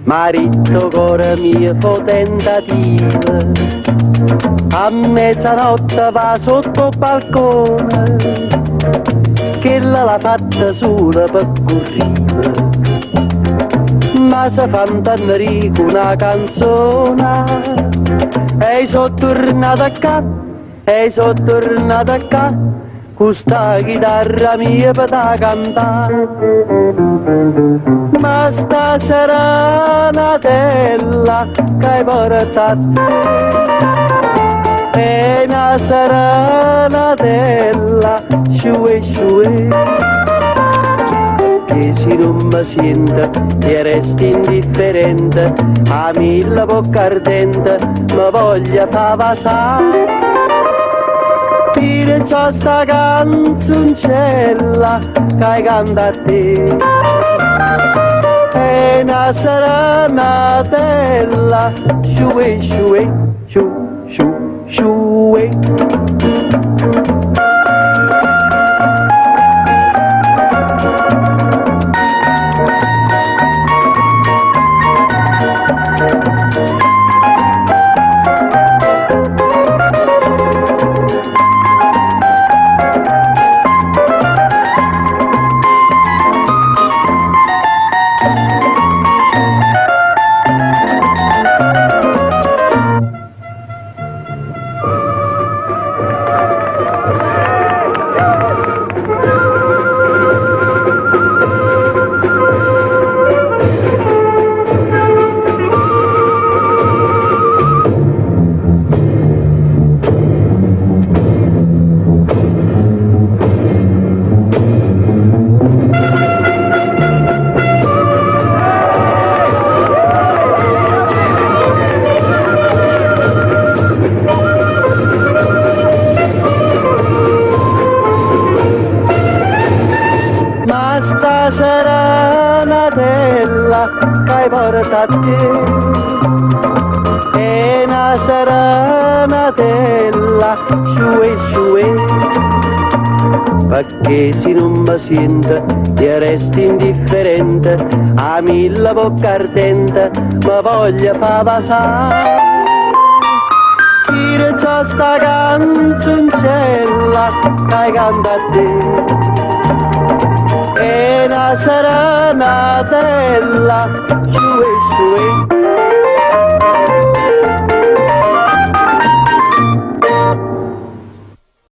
marito cuore mio fa tentativa, a mezzanotte va sotto il balcone, che l'ha fatta sola per correre, ma se fa intendere una canzone, e sono tornata a ca, questa chitarra mia per da cantare. Ma sta serenatella che hai portato è una serenatella sciue sciue, che se non mi sente e resti indifferente, a mille bocca ardente mi voglia fa vasare. Perciò sta canzoncella che hai cantato a te è una serenatella sciue sciue sciu sciu sciue. Sta serenatella che hai portato a te è una serenatella sciue sciue, perché se non mi sente e resti indifferente, a mille bocca ardente mi voglia fa vasare. Perciò sta canzoncella che hai cantato a te è una serenatella sciue sciue.